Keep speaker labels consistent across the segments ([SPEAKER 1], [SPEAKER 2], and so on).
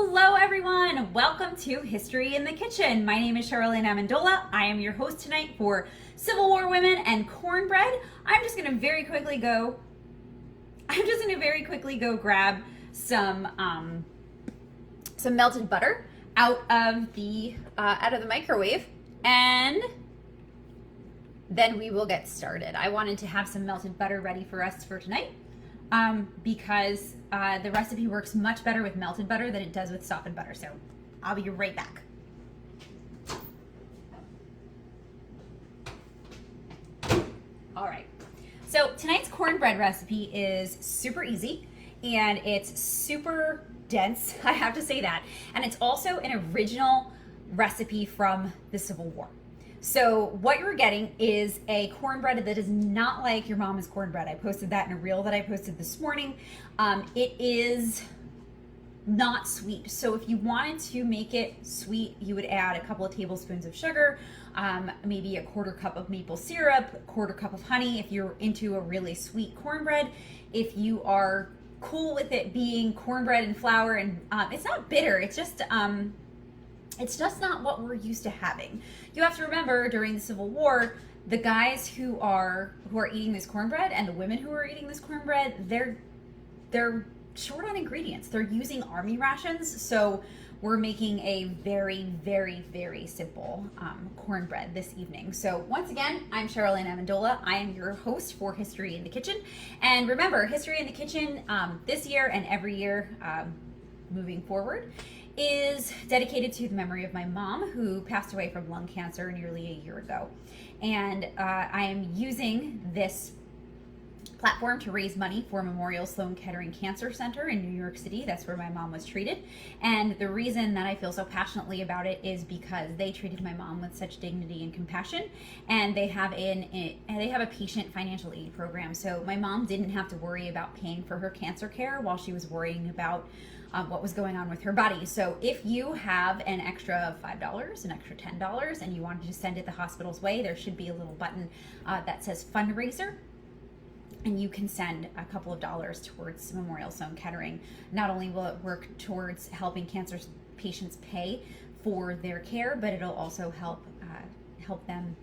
[SPEAKER 1] Hello everyone, welcome to History in the Kitchen. My name is Charlene Amendola. I am your host tonight for Civil War Women and Cornbread. I'm just gonna very quickly go grab some melted butter out of the microwave, and then we will get started. I wanted to have some melted butter ready for us for tonight because the recipe works much better with melted butter than it does with softened butter. So I'll be right back. All right. So tonight's cornbread recipe is super easy and it's super dense, I have to say that. And it's also an original recipe from the Civil War. So what you're getting is a cornbread that is not like your mama's cornbread. I posted that in a reel that I posted this morning. It is not sweet. So if you wanted to make it sweet, you would add a couple of tablespoons of sugar, maybe a quarter cup of maple syrup, a quarter cup of honey if you're into a really sweet cornbread. If you are cool with it being cornbread and flour, and it's not bitter, it's just not what we're used to having. You have to remember, during the Civil War, the guys who are eating this cornbread and the women who are eating this cornbread, they're short on ingredients. They're using army rations, so we're making a very, very, very simple cornbread this evening. So once again, I'm Charlene Amendola. I am your host for History in the Kitchen. And remember, History in the Kitchen this year and every year moving forward is dedicated to the memory of my mom, who passed away from lung cancer nearly a year ago. And I am using this platform to raise money for Memorial Sloan Kettering Cancer Center in New York City. That's where my mom was treated. And the reason that I feel so passionately about it is because they treated my mom with such dignity and compassion, and they have a patient financial aid program. So my mom didn't have to worry about paying for her cancer care while she was worrying about what was going on with her body. So if you have an extra $5, an extra $10, and you wanted to send it the hospital's way, there should be a little button that says fundraiser, and you can send a couple of dollars towards Memorial Sloan Kettering. Not only will it work towards helping cancer patients pay for their care, but it'll also help them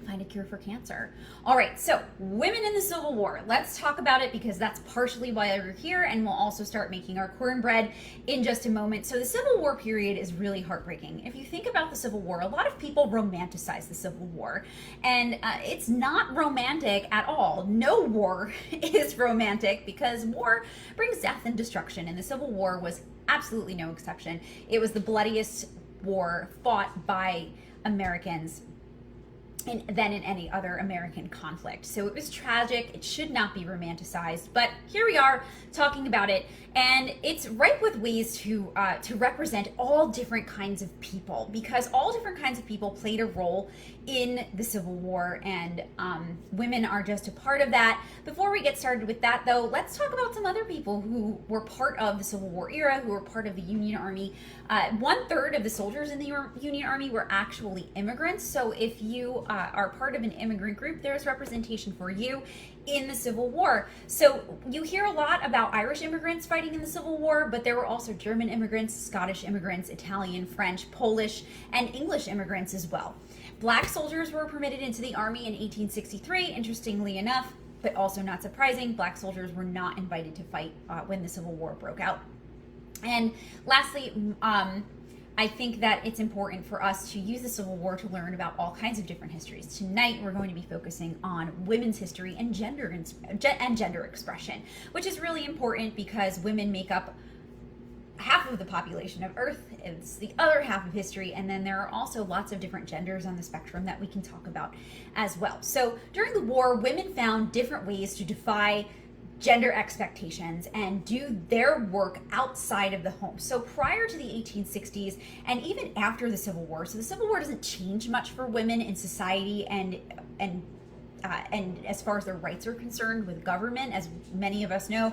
[SPEAKER 1] find a cure for cancer. All right, so women in the Civil War. Let's talk about it because that's partially why we're here, and we'll also start making our cornbread in just a moment. So the Civil War period is really heartbreaking. If you think about the Civil War, a lot of people romanticize the Civil War, and it's not romantic at all. No war is romantic because war brings death and destruction, and the Civil War was absolutely no exception. It was the bloodiest war fought by Americans than in any other American conflict. So it was tragic. It should not be romanticized, but here we are talking about it, and it's ripe with ways to represent all different kinds of people, because all different kinds of people played a role in the Civil War, and women are just a part of that. Before we get started with that, though, let's talk about some other people who were part of the Civil War era, who were part of the Union Army. 1/3 of the soldiers in the Union Army were actually immigrants. So if you are part of an immigrant group, there's representation for you in the Civil War. So you hear a lot about Irish immigrants fighting in the Civil War, but there were also German immigrants, Scottish immigrants, Italian, French, Polish, and English immigrants as well. Black soldiers were permitted into the Army in 1863, interestingly enough, but also not surprising. Black soldiers were not invited to fight when the Civil War broke out. And lastly, I think that it's important for us to use the Civil War to learn about all kinds of different histories. Tonight, we're going to be focusing on women's history and gender expression, which is really important because women make up half of the population of Earth. It's the other half of history, and then there are also lots of different genders on the spectrum that we can talk about as well. So during the war, women found different ways to defy gender expectations and do their work outside of the home. So prior to the 1860s and even after the Civil War, so the Civil War doesn't change much for women in society and as far as their rights are concerned with government. As many of us know,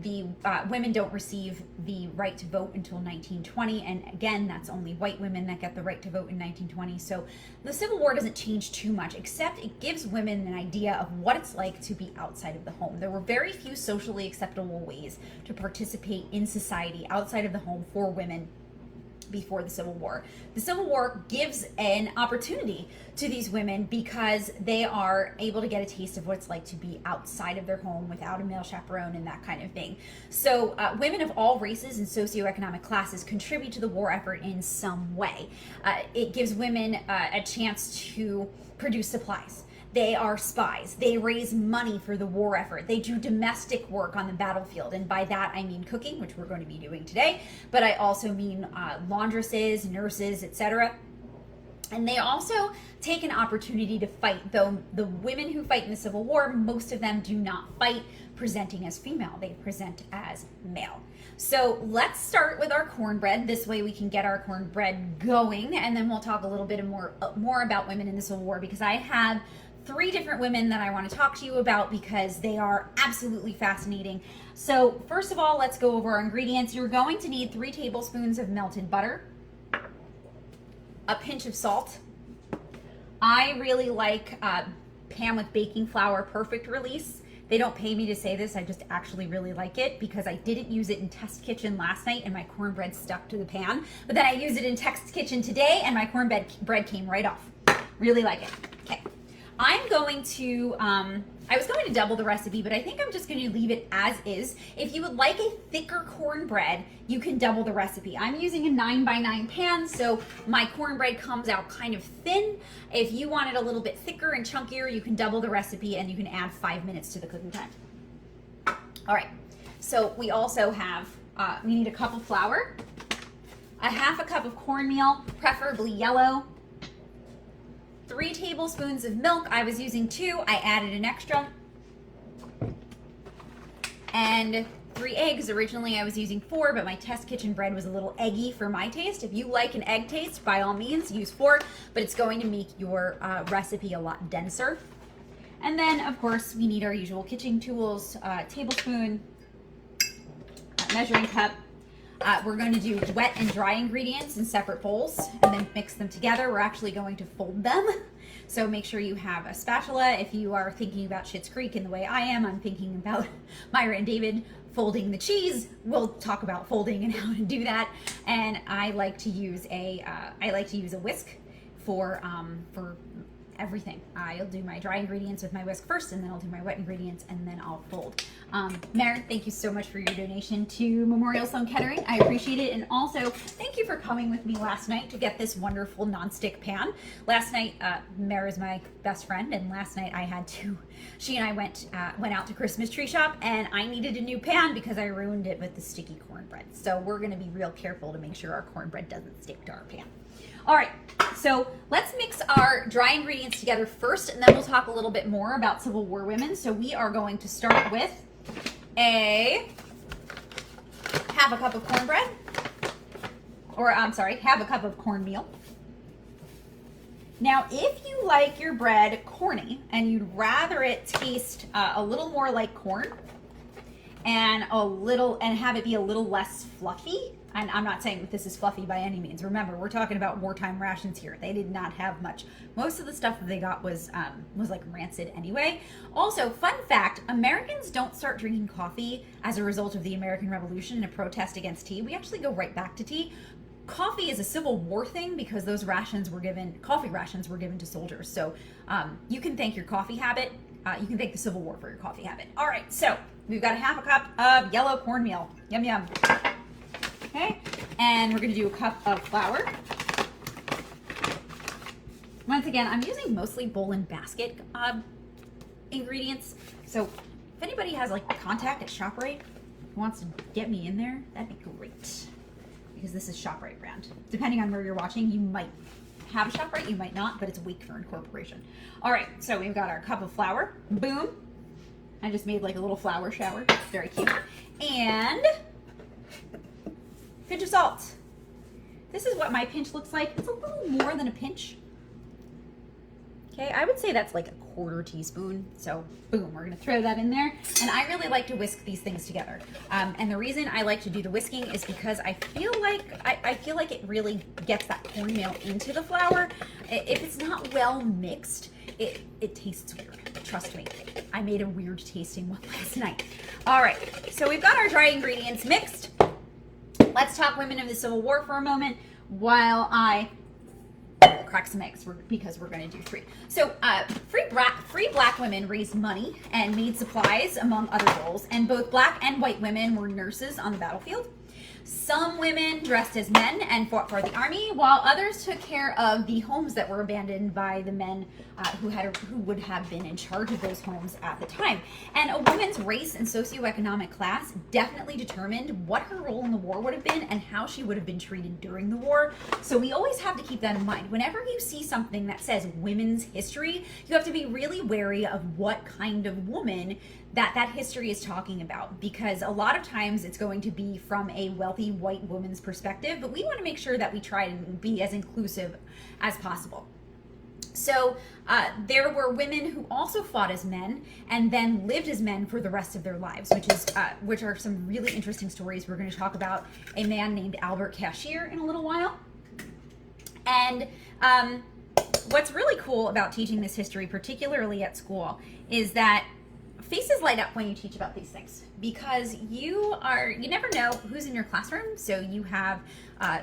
[SPEAKER 1] the women don't receive the right to vote until 1920, and again, that's only white women that get the right to vote in 1920. So the Civil War doesn't change too much, except it gives women an idea of what it's like to be outside of the home. There were very few socially acceptable ways to participate in society outside of the home for women before the Civil War. The Civil War gives an opportunity to these women because they are able to get a taste of what it's like to be outside of their home without a male chaperone and that kind of thing. So women of all races and socioeconomic classes contribute to the war effort in some way. It gives women a chance to produce supplies. They are spies. They raise money for the war effort. They do domestic work on the battlefield. And by that, I mean cooking, which we're going to be doing today. But I also mean laundresses, nurses, etc. And they also take an opportunity to fight. Though the women who fight in the Civil War, most of them do not fight presenting as female. They present as male. So let's start with our cornbread. This way we can get our cornbread going. And then we'll talk a little bit more about women in the Civil War, because I have 3 different women that I want to talk to you about because they are absolutely fascinating. So first of all, let's go over our ingredients. You're going to need 3 tablespoons of melted butter, a pinch of salt. I really like pan with baking flour perfect release. They don't pay me to say this, I just actually really like it because I didn't use it in test kitchen last night and my cornbread stuck to the pan. But then I used it in test kitchen today and my cornbread came right off. Really like it. Okay. I'm going to, I was going to double the recipe, but I think I'm just going to leave it as is. If you would like a thicker cornbread, you can double the recipe. I'm using a 9x9 pan, so my cornbread comes out kind of thin. If you want it a little bit thicker and chunkier, you can double the recipe and you can add 5 minutes to the cooking time. All right, so we also have, we need a cup of flour, a half a cup of cornmeal, preferably yellow, 3 tablespoons of milk. I was using 2, I added an extra. And 3 eggs. Originally I was using 4, but my test kitchen bread was a little eggy for my taste. If you like an egg taste, by all means use 4, but it's going to make your recipe a lot denser. And then of course we need our usual kitchen tools, tablespoon, measuring cup. We're going to do wet and dry ingredients in separate bowls and then mix them together. We're actually going to fold them. So make sure you have a spatula. If you are thinking about Schitt's Creek in the way I am, I'm thinking about Myra and David folding the cheese. We'll talk about folding and how to do that. And I like to use a whisk for everything. I'll do my dry ingredients with my whisk first, and then I'll do my wet ingredients, and then I'll fold. Mary, thank you so much for your donation to Memorial Sloan Kettering. I appreciate it. And also, thank you for coming with me last night to get this wonderful nonstick pan. Last night, Mara's my best friend, and last night I had to, she and I went out to Christmas tree shop, and I needed a new pan because I ruined it with the sticky cornbread. So we're gonna be real careful to make sure our cornbread doesn't stick to our pan. All right, so let's mix our dry ingredients together first, and then we'll talk a little bit more about Civil War women. So we are going to start with half a cup of cornbread, or I'm sorry, half a cup of cornmeal. Now, if you like your bread corny and you'd rather it taste a little more like corn and have it be a little less fluffy, and I'm not saying that this is fluffy by any means. Remember, we're talking about wartime rations here. They did not have much. Most of the stuff that they got was like rancid anyway. Also, fun fact, Americans don't start drinking coffee as a result of the American Revolution and a protest against tea. We actually go right back to tea. Coffee is a Civil War thing because those coffee rations were given to soldiers. So you can thank your coffee habit. You can thank the Civil War for your coffee habit. All right, so we've got a half a cup of yellow cornmeal. Yum, yum. Okay, and we're going to do a cup of flour. Once again, I'm using mostly bowl and basket ingredients. So if anybody has like contact at ShopRite who wants to get me in there, that'd be great. Because this is ShopRite brand. Depending on where you're watching, you might have a ShopRite, you might not, but it's weak for incorporation. All right, so we've got our cup of flour. Boom. I just made like a little flour shower. It's very cute. And pinch of salt. This is what my pinch looks like. It's a little more than a pinch. Okay, I would say that's like a 1/4 teaspoon. So boom, we're gonna throw that in there. And I really like to whisk these things together. And the reason I like to do the whisking is because I feel like it really gets that cornmeal into the flour. If it's not well mixed, it tastes weird. Trust me, I made a weird tasting one last night. All right, so we've got our dry ingredients mixed. Let's talk women of the Civil War for a moment while I crack some eggs because we're going to do 3. So free black women raised money and made supplies among other goals, and both black and white women were nurses on the battlefield. Some women dressed as men and fought for the army, while others took care of the homes that were abandoned by the men who would have been in charge of those homes at the time. And a woman's race and socioeconomic class definitely determined what her role in the war would have been and how she would have been treated during the war. So we always have to keep that in mind. Whenever you see something that says women's history, you have to be really wary of what kind of woman that history is talking about, because a lot of times it's going to be from a wealthy white woman's perspective, but we want to make sure that we try to be as inclusive as possible. So there were women who also fought as men and then lived as men for the rest of their lives, which are some really interesting stories. We're going to talk about a man named Albert Cashier in a little while. And what's really cool about teaching this history, particularly at school, is that faces light up when you teach about these things, because you never know who's in your classroom. So you have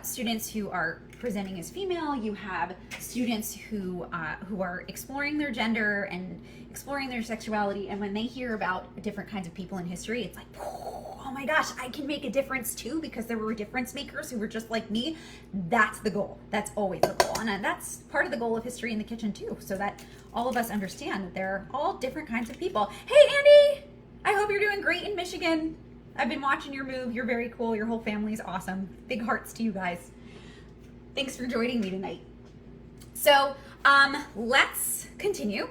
[SPEAKER 1] students who are presenting as female, you have students who are exploring their gender and exploring their sexuality, and when they hear about different kinds of people in history, it's like, oh my gosh, I can make a difference too, because there were difference makers who were just like me. That's the goal. That's always the goal, and that's part of the goal of History in the Kitchen too, so that all of us understand that they're all different kinds of people. Hey Andy, I hope you're doing great in Michigan. I've been watching your move. You're very cool. Your whole family's awesome. Big hearts to you guys. Thanks for joining me tonight. So let's continue.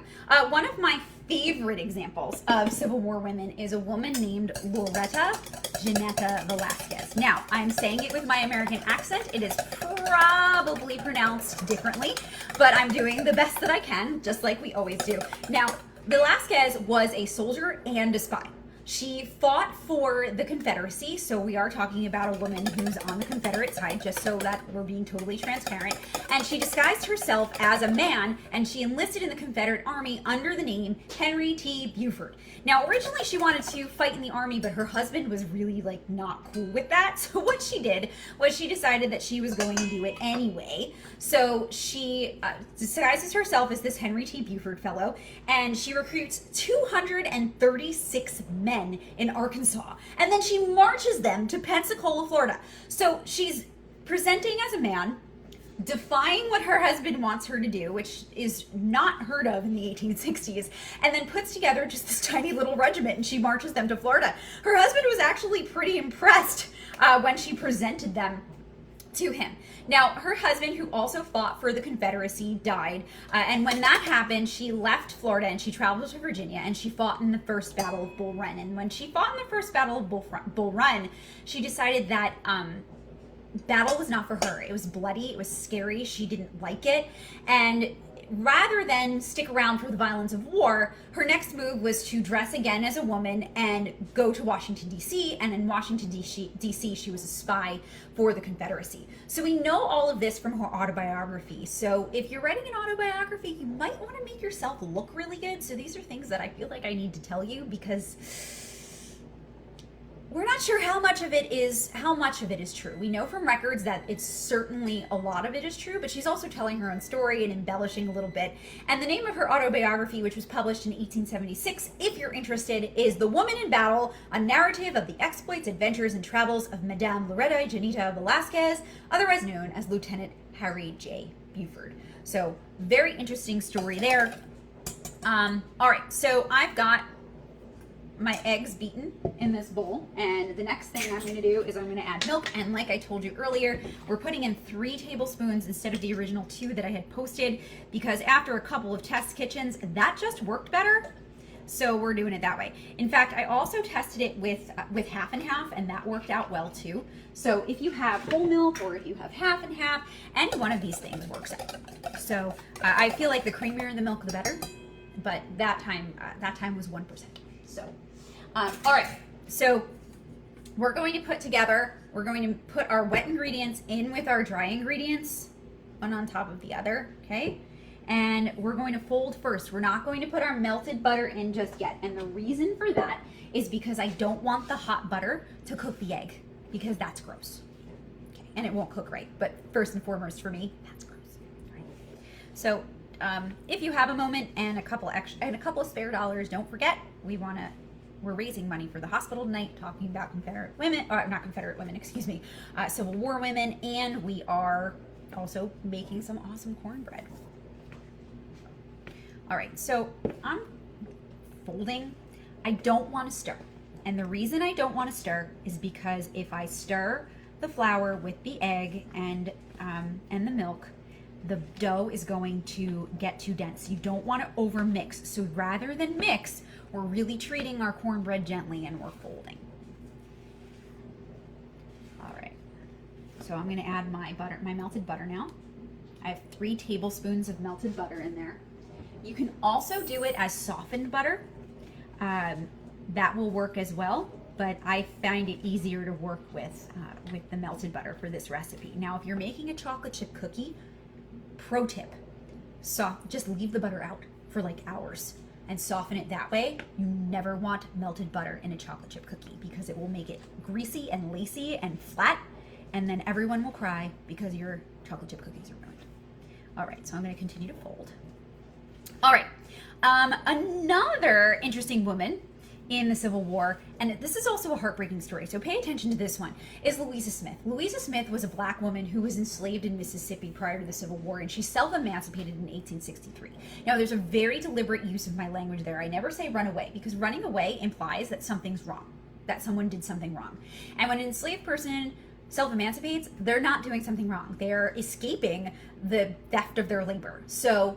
[SPEAKER 1] One of my favorite examples of Civil War women is a woman named Loretta Janetta Velasquez. Now, I'm saying it with my American accent. It is probably pronounced differently, but I'm doing the best that I can, just like we always do. Now, Velasquez was a soldier and a spy. She fought for the Confederacy, so we are talking about a woman who's on the Confederate side, just so that we're being totally transparent. And she disguised herself as a man, and she enlisted in the Confederate Army under the name Henry T. Buford. Now, originally she wanted to fight in the Army, but her husband was really, not cool with that. So what she did was she decided that she was going to do it anyway. So she disguises herself as this Henry T. Buford fellow, and she recruits 236 men in Arkansas, and then she marches them to Pensacola, Florida. So she's presenting as a man, defying what her husband wants her to do, which is not heard of in the 1860s, and then puts together just this tiny little regiment, and she marches them to Florida. Her husband was actually pretty impressed when she presented them to him. Now, her husband, who also fought for the Confederacy, died, and when that happened, she left Florida and she traveled to Virginia, and she fought in the First Battle of Bull Run. And when she fought in the First Battle of Bull Run, she decided that battle was not for her. It was bloody, it was scary, she didn't like it, and rather than stick around for the violence of war, her next move was to dress again as a woman and go to Washington, D.C., and in Washington, D.C., she was a spy for the Confederacy. So we know all of this from her autobiography. So if you're writing an autobiography, you might want to make yourself look really good. So these are things that I feel like I need to tell you, because we're not sure how much of it is true. We know from records that it's certainly a lot of it is true, but she's also telling her own story and embellishing a little bit. And the name of her autobiography, which was published in 1876, if you're interested, is The Woman in Battle, a narrative of the exploits, adventures, and travels of Madame Loretta Janetta Velasquez, otherwise known as Lieutenant Harry J. Buford. So very interesting story there. All right, so I've got my eggs beaten in this bowl, and the next thing I'm going to do is I'm going to add milk. And like I told you earlier, we're putting in 3 tablespoons instead of the original 2 that I had posted, because after a couple of test kitchens, that just worked better. So we're doing it that way. In fact, I also tested it with half and half, and that worked out well too. So if you have whole milk or if you have half and half, any one of these things works out. So I feel like the creamier the milk, the better. But that time was 1%. So, all right. So we're going to put our wet ingredients in with our dry ingredients, one on top of the other, okay? And we're going to fold first. We're not going to put our melted butter in just yet. And the reason for that is because I don't want the hot butter to cook the egg, because that's gross. Okay, and it won't cook right. But first and foremost for me, that's gross. Right? So if you have a moment and a couple of spare dollars, don't forget, we're raising money for the hospital tonight, talking about Civil War women, and we are also making some awesome cornbread. All right, so I'm folding. I don't want to stir. And the reason I don't want to stir is because if I stir the flour with the egg and the milk, the dough is going to get too dense. You don't want to over mix. So rather than mix, we're really treating our cornbread gently and we're folding. All right, so I'm going to add my melted butter now. I have 3 tablespoons of melted butter in there. You can also do it as softened butter. That will work as well, but I find it easier to work with the melted butter for this recipe. Now, if you're making a chocolate chip cookie, pro tip, just leave the butter out for like hours and soften it that way. You never want melted butter in a chocolate chip cookie because it will make it greasy and lacy and flat, and then everyone will cry because your chocolate chip cookies are ruined. All right, so I'm going to continue to fold. All right, another interesting woman in the Civil War, and this is also a heartbreaking story, so pay attention to this one, is Louisa Smith. Louisa Smith was a black woman who was enslaved in Mississippi prior to the Civil War, and she self-emancipated in 1863. Now, there's a very deliberate use of my language there. I never say run away, because running away implies that something's wrong, that someone did something wrong. And when an enslaved person self-emancipates, they're not doing something wrong. They're escaping the theft of their labor. So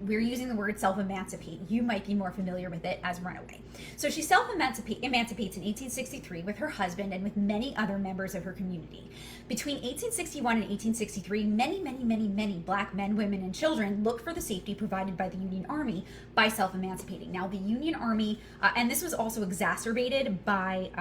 [SPEAKER 1] we're using the word self-emancipate. You might be more familiar with it as runaway. So she self-emancipates in 1863 with her husband and with many other members of her community. Between 1861 and 1863, many black men, women, and children looked for the safety provided by the Union Army by self-emancipating. Now, the Union Army, and this was also exacerbated by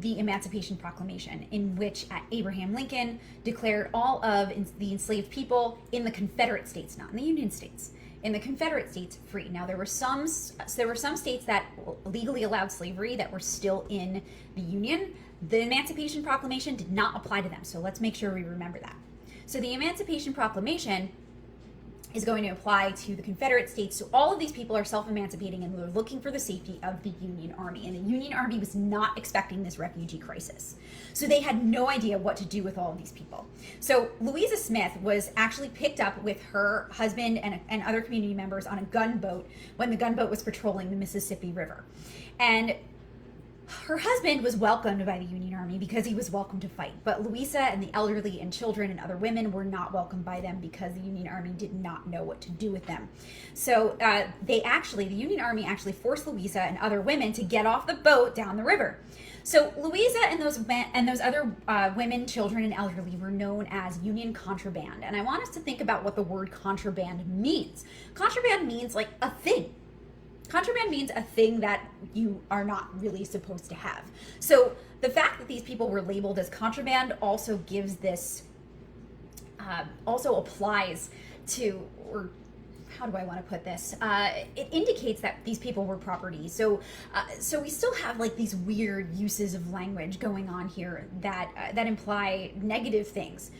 [SPEAKER 1] the Emancipation Proclamation, in which Abraham Lincoln declared all of the enslaved people in the Confederate States, not in the Union States, in the Confederate States, free. Now, there were some states that legally allowed slavery that were still in the Union. The Emancipation Proclamation did not apply to them, so let's make sure we remember that. So the Emancipation Proclamation is going to apply to the Confederate States. So all of these people are self-emancipating and they're looking for the safety of the Union Army. And the Union Army was not expecting this refugee crisis. So they had no idea what to do with all of these people. So Louisa Smith was actually picked up with her husband and other community members on a gunboat when the gunboat was patrolling the Mississippi River. And her husband was welcomed by the Union Army because he was welcome to fight, but Louisa and the elderly and children and other women were not welcomed by them because the Union Army did not know what to do with them. So the Union Army actually forced Louisa and other women to get off the boat down the river. So Louisa and those other women, children, and elderly were known as Union contraband. And I want us to think about what the word contraband means. Contraband means like a thing. Contraband means a thing that you are not really supposed to have. So the fact that these people were labeled as contraband also gives this, also applies to, or how do I want to put this? It indicates that these people were property. So we still have like these weird uses of language going on here that imply negative things.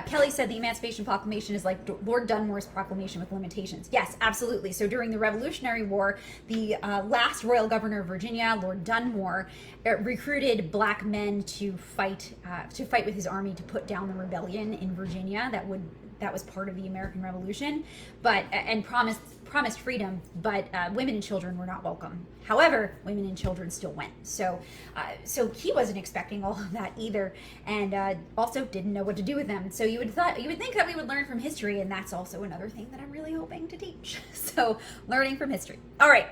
[SPEAKER 1] Kelly said the Emancipation Proclamation is like Lord Dunmore's proclamation with limitations. Yes, absolutely. So during the Revolutionary War, the last royal governor of Virginia, Lord Dunmore, recruited black men to fight with his army to put down the rebellion in Virginia that would that was part of the American Revolution, but and promised freedom, but women and children were not welcome. However, women and children still went. So he wasn't expecting all of that either, and also didn't know what to do with them. So you would think that we would learn from history, and that's also another thing that I'm really hoping to teach. So learning from history. All right.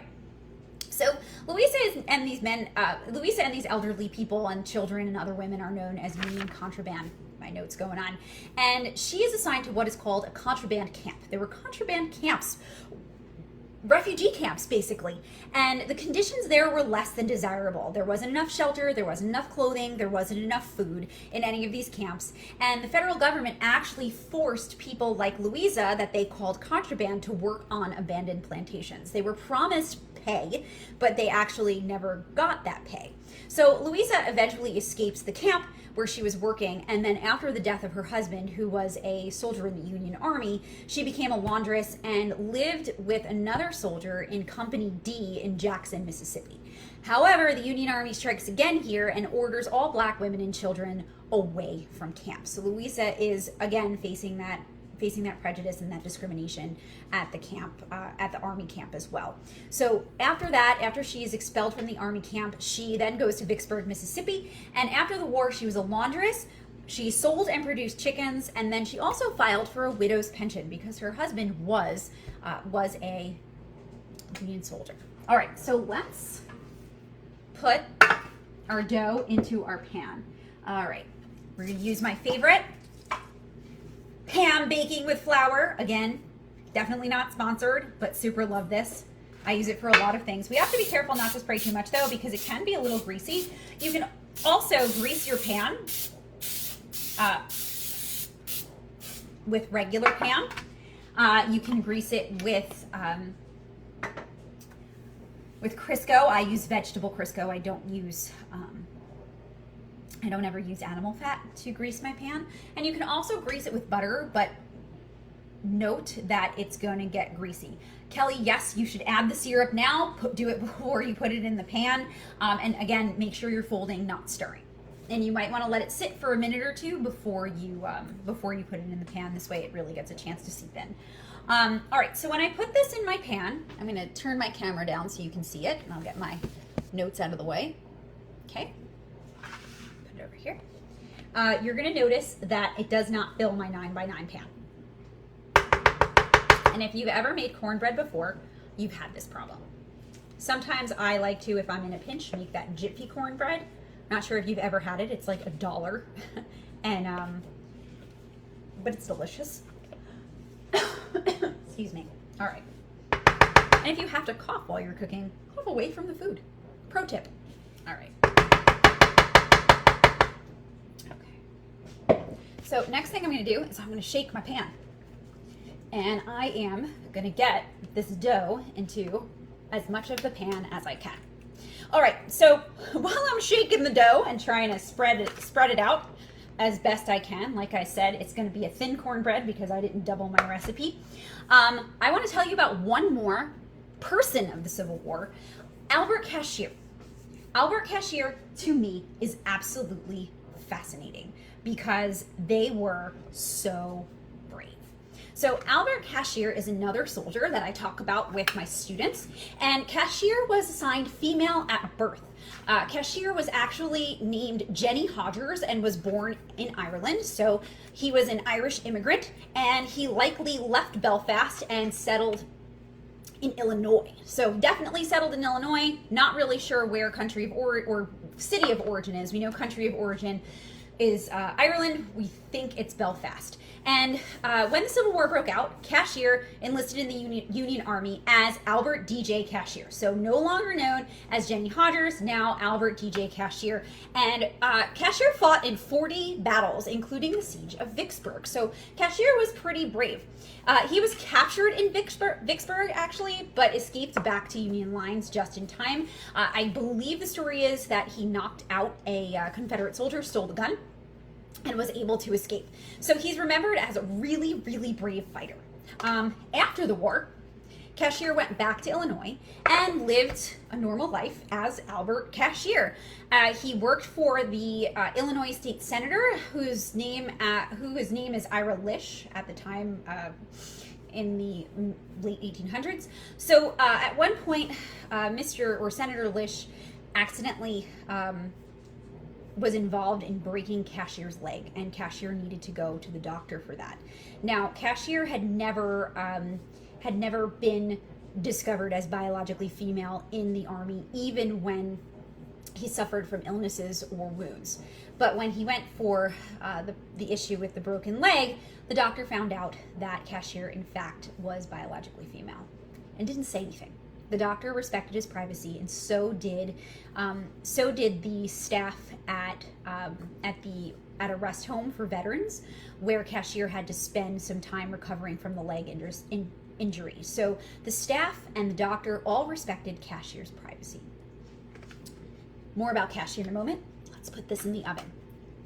[SPEAKER 1] So Louisa and these elderly people and children and other women are known as Union contraband. My notes going on. And she is assigned to what is called a contraband camp. There were contraband camps, refugee camps basically, and the conditions there were less than desirable. There wasn't enough shelter, there wasn't enough clothing, there wasn't enough food in any of these camps, and the federal government actually forced people like Louisa, that they called contraband, to work on abandoned plantations. They were promised pay, but they actually never got that pay. So Louisa eventually escapes the camp where she was working, and then after the death of her husband, who was a soldier in the Union Army, she became a laundress and lived with another soldier in Company D in Jackson, Mississippi. However, the Union Army strikes again here and orders all black women and children away from camp. So Louisa is again facing that prejudice and that discrimination at the camp, at the Army camp as well. So after she is expelled from the Army camp, she then goes to Vicksburg, Mississippi, and after the war, she was a laundress. She sold and produced chickens, and then she also filed for a widow's pension because her husband was a Union soldier. All right, so let's put our dough into our pan. All right, we're gonna use my favorite, Pam baking with flour. Again, definitely not sponsored, but super love this. I use it for a lot of things. We have to be careful not to spray too much though, because it can be a little greasy. You can also grease your pan with regular pan. You can grease it with Crisco. I use vegetable Crisco. I don't ever use animal fat to grease my pan. And you can also grease it with butter, but note that it's going to get greasy. Kelly, yes, you should add the syrup now. Do it before you put it in the pan. And again, make sure you're folding, not stirring. And you might want to let it sit for a minute or two before you put it in the pan. This way it really gets a chance to seep in. All right, so when I put this in my pan, I'm going to turn my camera down so you can see it, and I'll get my notes out of the way. Okay. Over here. You're going to notice that it does not fill my 9x9 pan. And if you've ever made cornbread before, you've had this problem. Sometimes I like to, if I'm in a pinch, make that Jiffy cornbread. Not sure if you've ever had it. It's like $1, and but it's delicious. Excuse me. All right. And if you have to cough while you're cooking, cough away from the food. Pro tip. All right. So next thing I'm going to do is I'm going to shake my pan, and I am going to get this dough into as much of the pan as I can. All right, so while I'm shaking the dough and trying to spread it out as best I can, like I said, it's going to be a thin cornbread because I didn't double my recipe. I want to tell you about one more person of the Civil War, Albert Cashier. Albert Cashier, to me, is absolutely fascinating because they were so brave. So Albert Cashier is another soldier that I talk about with my students, and Cashier was assigned female at birth. Cashier was actually named Jenny Hodgers and was born in Ireland, so he was an Irish immigrant, and he likely left Belfast and settled in Illinois. So definitely settled in Illinois, not really sure where country of or city of origin is. We know country of origin is Ireland. We think it's Belfast. And when the Civil War broke out, Cashier enlisted in the Union Army as Albert D.J. Cashier. So no longer known as Jenny Hodgers, now Albert D.J. Cashier. And Cashier fought in 40 battles, including the siege of Vicksburg. So Cashier was pretty brave. He was captured in Vicksburg, actually, but escaped back to Union lines just in time. I believe the story is that he knocked out a Confederate soldier, stole the gun, and was able to escape. So he's remembered as a really, really brave fighter. After the war, Cashier went back to Illinois and lived a normal life as Albert Cashier. He worked for the Illinois state senator, whose name is Ira Lish at the time. In the late 1800s. So at one point, Mr. or Senator Lish accidentally was involved in breaking Cashier's leg, and Cashier needed to go to the doctor for that. Now, Cashier had never been discovered as biologically female in the Army, even when he suffered from illnesses or wounds. But when he went for the issue with the broken leg, the doctor found out that Cashier, in fact, was biologically female and didn't say anything. The doctor respected his privacy, and so did the staff at a rest home for veterans, where Cashier had to spend some time recovering from the leg injury. So the staff and the doctor all respected Cashier's privacy. More about Cashier in a moment. Let's put this in the oven.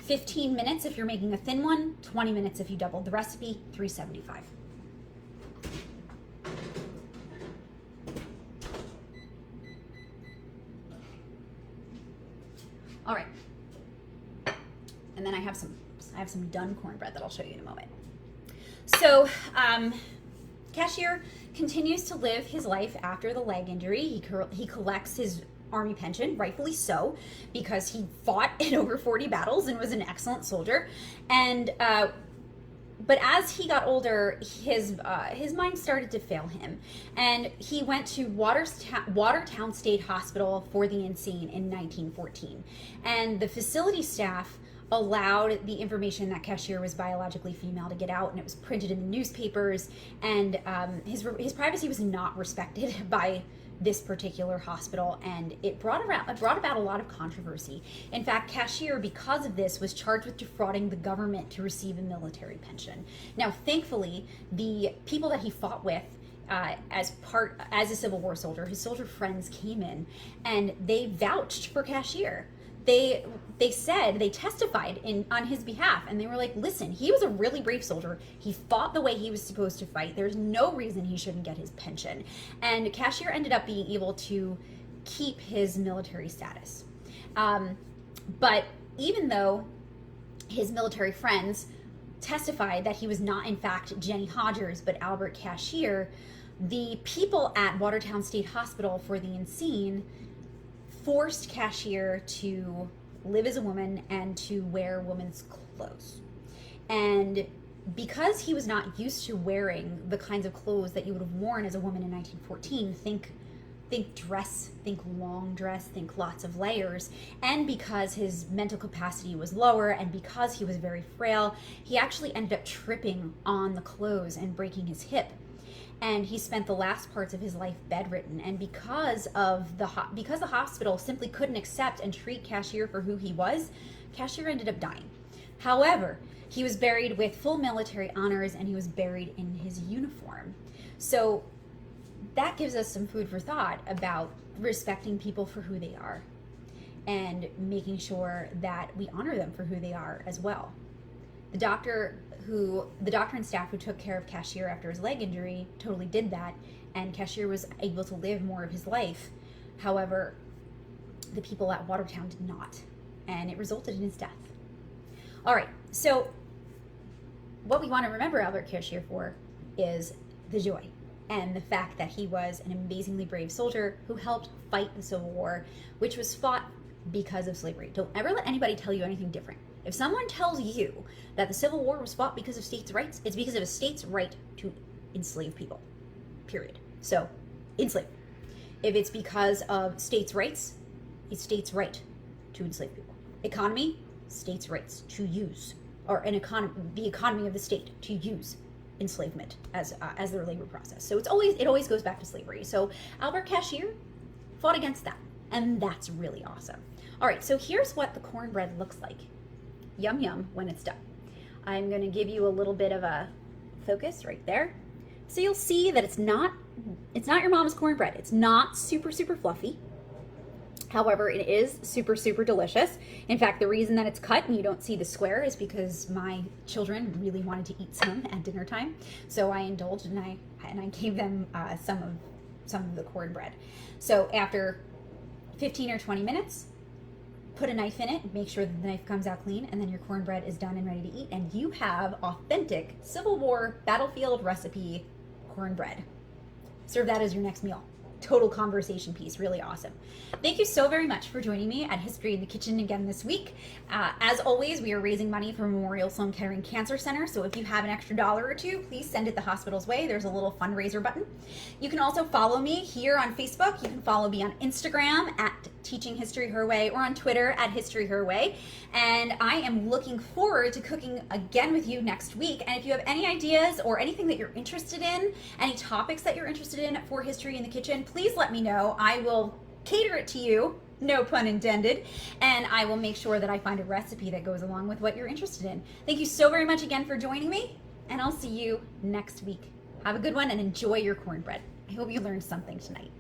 [SPEAKER 1] 15 minutes if you're making a thin one, 20 minutes if you doubled the recipe, 375. All right. And then I have some done cornbread that I'll show you in a moment. So, Cashier continues to live his life after the leg injury. He collects his Army pension, rightfully so, because he fought in over 40 battles and was an excellent soldier. And but as he got older, his mind started to fail him, and he went to Watertown State Hospital for the Insane in 1914. And the facility staff allowed the information that Cashier was biologically female to get out, and it was printed in the newspapers. And his privacy was not respected by this particular hospital, and it brought about a lot of controversy. In fact, Cashier, because of this, was charged with defrauding the government to receive a military pension. Now, thankfully, the people that he fought with as a Civil War soldier, his soldier friends came in and they vouched for Cashier. They testified on his behalf, and they were like, listen, he was a really brave soldier. He fought the way he was supposed to fight. There's no reason he shouldn't get his pension. And Cashier ended up being able to keep his military status. But even though his military friends testified that he was not, in fact, Jenny Hodgers, but Albert Cashier, the people at Watertown State Hospital for the Insane forced Cashier to live as a woman and to wear women's clothes. And because he was not used to wearing the kinds of clothes that you would have worn as a woman in 1914, think dress, think long dress, think lots of layers, and because his mental capacity was lower and because he was very frail, he actually ended up tripping on the clothes and breaking his hip. And he spent the last parts of his life bedridden. And because the hospital simply couldn't accept and treat Cashier for who he was, Cashier ended up dying. However, he was buried with full military honors, and he was buried in his uniform. So that gives us some food for thought about respecting people for who they are and making sure that we honor them for who they are as well. The doctor and staff who took care of Cashier after his leg injury totally did that, and Cashier was able to live more of his life. However, the people at Watertown did not, and it resulted in his death. All right, so what we want to remember Albert Cashier for is the joy and the fact that he was an amazingly brave soldier who helped fight the Civil War, which was fought because of slavery. Don't ever let anybody tell you anything different. If someone tells you that the Civil War was fought because of states' rights, it's because of a state's right to enslave people, period. So, enslave. If it's because of states' rights, it's states' right to enslave people. Economy, states' rights to use, or the economy of the state to use enslavement as their labor process. So it always goes back to slavery. So Albert Cashier fought against that, and that's really awesome. All right, so here's what the cornbread looks like. Yum yum when it's done. I'm going to give you a little bit of a focus right there. So you'll see that it's not your mom's cornbread. It's not super fluffy. However, it is super, super delicious. In fact, the reason that it's cut and you don't see the square is because my children really wanted to eat some at dinner time. So I indulged and I gave them some of the cornbread. So after 15 or 20 minutes, put a knife in it, make sure that the knife comes out clean, and then your cornbread is done and ready to eat. And you have authentic Civil War battlefield recipe cornbread. Serve that as your next meal. Total conversation piece, really awesome. Thank you so very much for joining me at History in the Kitchen again this week. As always, we are raising money for Memorial Sloan Kettering Cancer Center, so if you have an extra $1 or two, please send it the hospital's way. There's a little fundraiser button. You can also follow me here on Facebook. You can follow me on Instagram at Teaching History Her Way, or on Twitter at History Her Way. And I am looking forward to cooking again with you next week. And if you have any ideas or anything that you're interested in, any topics that you're interested in for History in the Kitchen, please let me know. I will cater it to you, no pun intended, and I will make sure that I find a recipe that goes along with what you're interested in. Thank you so very much again for joining me, and I'll see you next week. Have a good one and enjoy your cornbread. I hope you learned something tonight.